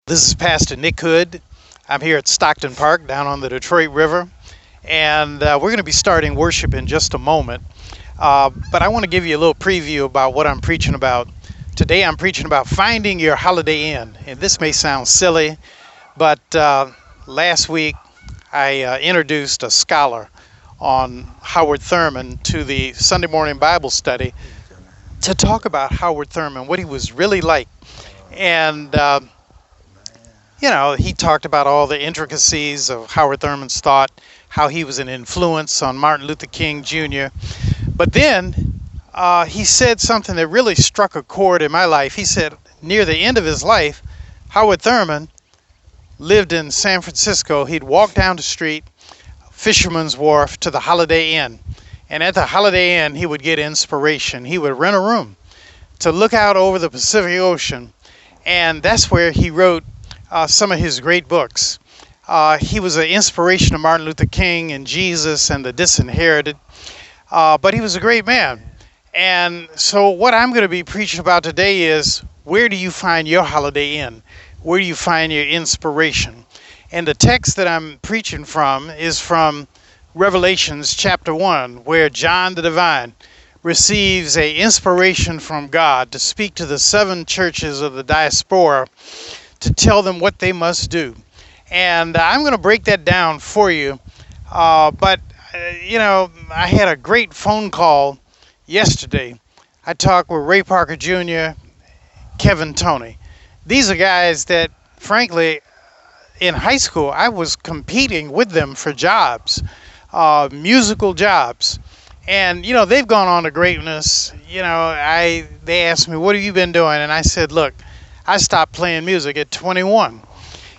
This is Pastor Nick Hood. I'm here at Stockton Park down on the Detroit River, and we're going to be starting worship in just a moment. But I want to give you a little preview about what I'm preaching about. Today I'm preaching about finding your Holiday Inn. And this may sound silly, but last week I introduced a scholar on Howard Thurman to the Sunday morning Bible study to talk about Howard Thurman, what he was really like. And he talked about all the intricacies of Howard Thurman's thought, how he was an influence on Martin Luther King Jr. But then he said something that really struck a chord in my life. He said near the end of his life, Howard Thurman lived in San Francisco. He'd walk down the street, Fisherman's Wharf, to the Holiday Inn. And at the Holiday Inn, he would get inspiration. He would rent a room to look out over the Pacific Ocean. And that's where he wrote some of his great books. He was an inspiration to Martin Luther King and Jesus and the Disinherited, but he was a great man. And so what I'm going to be preaching about today is, where do you find your Holiday Inn? Where do you find your inspiration? And the text that I'm preaching from is from Revelations chapter 1, where John the Divine receives an inspiration from God to speak to the 7 churches of the diaspora, to tell them what they must do. And I'm going to break that down for you. But I had a great phone call yesterday. I talked with Ray Parker Jr., Kevin Toney. These are guys that, frankly, in high school, I was competing with them for jobs, musical jobs. And, they've gone on to greatness. They asked me, what have you been doing? And I said, look, I stopped playing music at 21,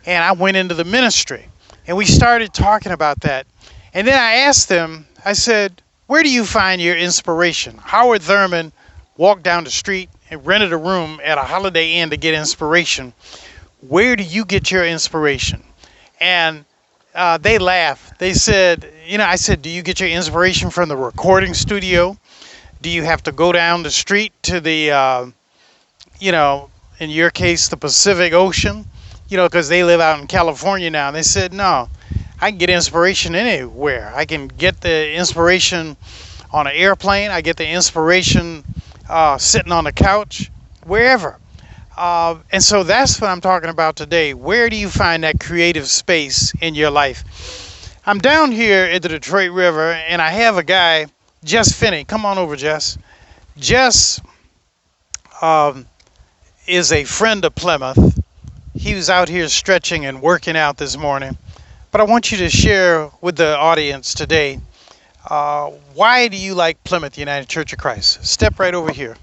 and I went into the ministry, and we started talking about that. And then I asked them, I said, where do you find your inspiration? Howard Thurman walked down the street and rented a room at a Holiday Inn to get inspiration. Where do you get your inspiration? And they laughed. They said, I said, do you get your inspiration from the recording studio? Do you have to go down the street to the, in your case, the Pacific Ocean, because they live out in California now? And they said, no, I can get inspiration anywhere. I can get the inspiration on an airplane. I get the inspiration sitting on the couch, wherever. And so that's what I'm talking about today. Where do you find that creative space in your life? I'm down here at the Detroit River, and I have a guy, Jess Finney. Come on over, Jess. Jess is a friend of Plymouth. He was out here stretching and working out this morning. But I want you to share with the audience today, why do you like Plymouth United Church of Christ? Step right over here.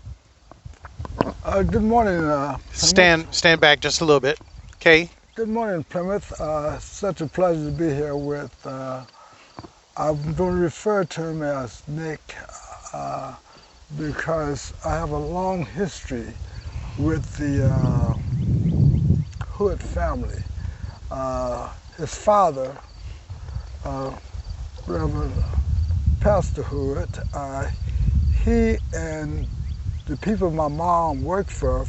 Good morning. Stand back just a little bit. Okay. Good morning, Plymouth. Such a pleasure to be here with, I'm going to refer to him as Nick, because I have a long history with the Hood family. His father, Reverend Pastor Hood, he and the people my mom worked for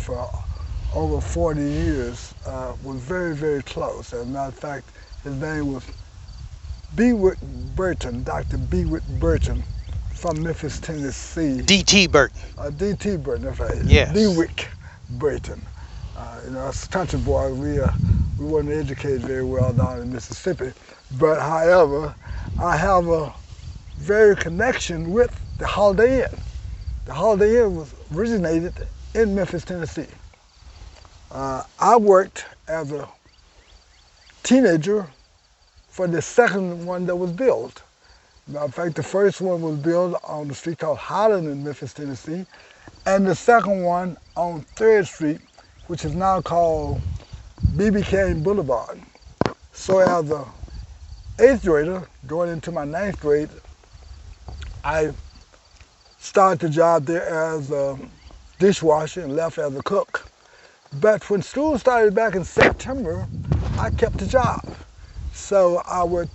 over 40 years was very, very close. As a matter of fact, his name was Bewick Burton, Dr. Bewick Burton, from Memphis, Tennessee. D.T. Burton. D.T. Burton, that's right. Yes. Bewick Burton. As a country boy, we weren't educated very well down in Mississippi. But however, I have a very connection with the Holiday Inn. The Holiday Inn was originated in Memphis, Tennessee. I worked as a teenager for the second one that was built. Matter of fact, the first one was built on the street called Highland in Memphis, Tennessee, and the second one on 3rd Street, which is now called B.B. King Boulevard. So as a 8th grader, going into my 9th grade, I started the job there as a dishwasher and left as a cook. But when school started back in September, I kept the job. So I would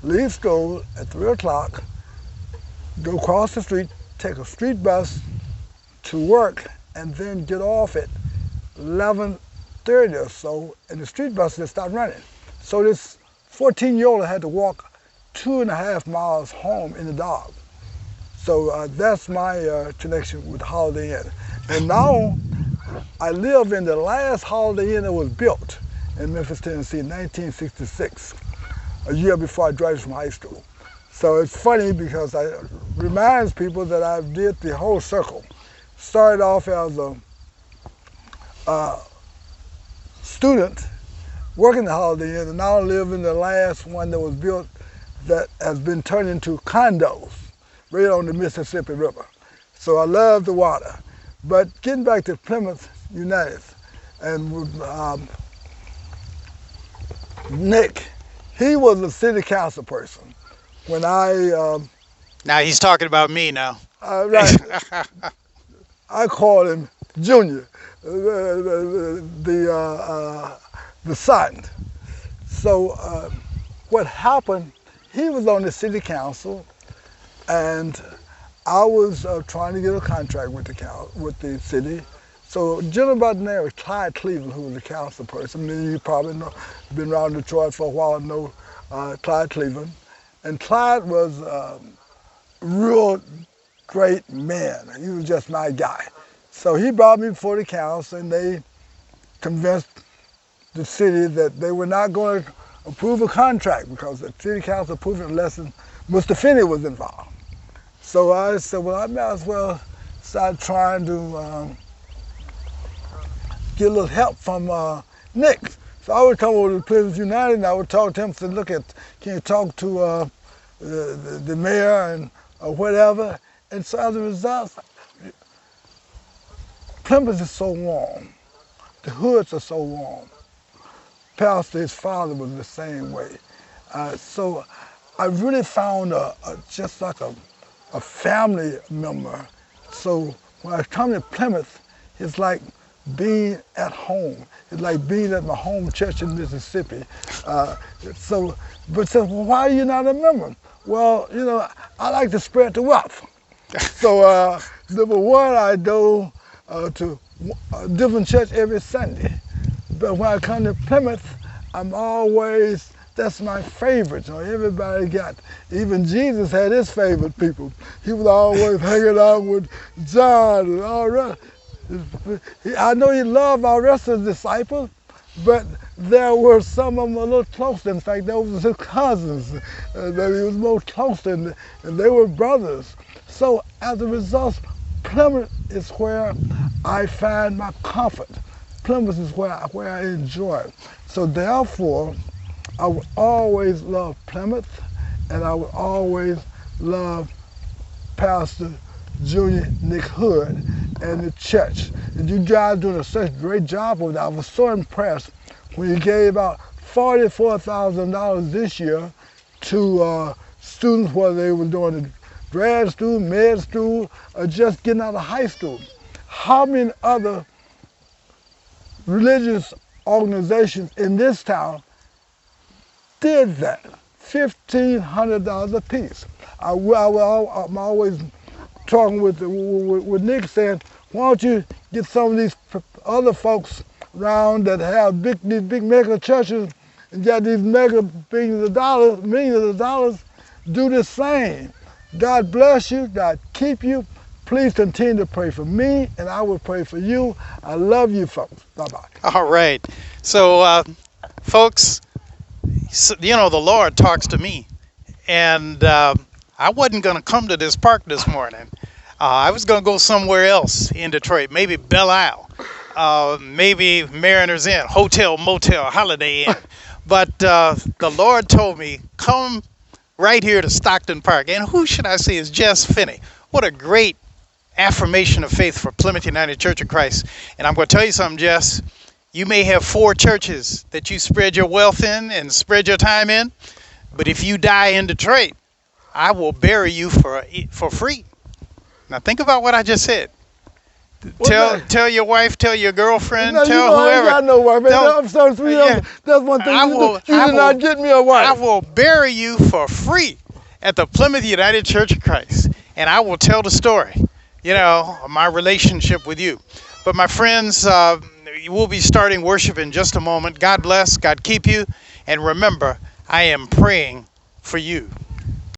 leave school at 3 o'clock, go across the street, take a street bus to work, and then get off at 11 4:30 or so, and the street buses had stopped running. So this 14-year-old had to walk 2.5 miles home in the dark. So that's my connection with Holiday Inn. And now I live in the last Holiday Inn that was built in Memphis, Tennessee in 1966, a year before I graduated from high school. So it's funny because it reminds people that I did the whole circle. Started off as a student working the Holiday Inn, and now live in the last one that was built that has been turned into condos right on the Mississippi River. So I love the water. But getting back to Plymouth United, and Nick, he was a city council person when I... Now he's talking about me now. Right. I call him Junior, the son. So what happened, he was on the city council, and I was trying to get a contract with the city. So a gentleman by the name of Clyde Cleveland, who was a council person, many of you probably know, been around Detroit for a while, know Clyde Cleveland. And Clyde was a real great man. He was just my guy. So he brought me before the council, and they convinced the city that they were not going to approve a contract because the city council approved it unless Mr. Finney was involved. So I said, well, I might as well start trying to get a little help from Nick. So I would come over to Plymouth United, and I would talk to him, say, look, can you talk to the mayor and whatever? And so as a result, Plymouth is so warm. The hoods are so warm. Pastor, his father was the same way. So I really found just like a family member. So when I come to Plymouth, it's like being at home. It's like being at my home church in Mississippi. But well, why are you not a member? Well, you know, I like to spread the wealth. So number one, I go to a different church every Sunday. But when I come to Plymouth, I'm always, that's my favorite. You know, everybody got, even Jesus had his favorite people. He was always hanging out with John and all that. I know he loved our rest of the disciples, but there were some of them a little closer. In fact, those were his cousins that he was more close to, and they were brothers. So as a result, Plymouth is where I find my comfort. Plymouth is where I enjoy. So therefore, I would always love Plymouth, and I would always love Pastor Junior Nick Hood and the church. And you guys doing such a great job with that. I was so impressed when you gave out $44,000 this year to students, whether they were doing the grad school, med school, or just getting out of high school. How many other religious organizations in this town did that? $1,500 a piece. I'm always talking with Nick, saying, why don't you get some of these other folks around that have these big mega churches and got these mega millions of dollars, do the same. God bless you, God keep you. Please continue to pray for me, and I will pray for you. I love you folks. Bye-bye. All right. So, folks, you know, the Lord talks to me, and I wasn't going to come to this park this morning. I was going to go somewhere else in Detroit, maybe Belle Isle, maybe Mariners Inn, Hotel, Motel, Holiday Inn. But the Lord told me, come right here to Stockton Park. And who should I say is Jess Finney. What a great affirmation of faith for Plymouth United Church of Christ. And I'm going to tell you something, Jess. You may have 4 churches that you spread your wealth in and spread your time in. But if you die in Detroit, I will bury you for free. Now think about what I just said. Tell your wife, tell your girlfriend, tell whoever. I ain't got no wife. I'm so sweet. Yeah. That's one thing you did not get me a wife. I will bury you for free at the Plymouth United Church of Christ. And I will tell the story, you know, my relationship with you. But my friends, we'll be starting worship in just a moment. God bless. God keep you. And remember, I am praying for you.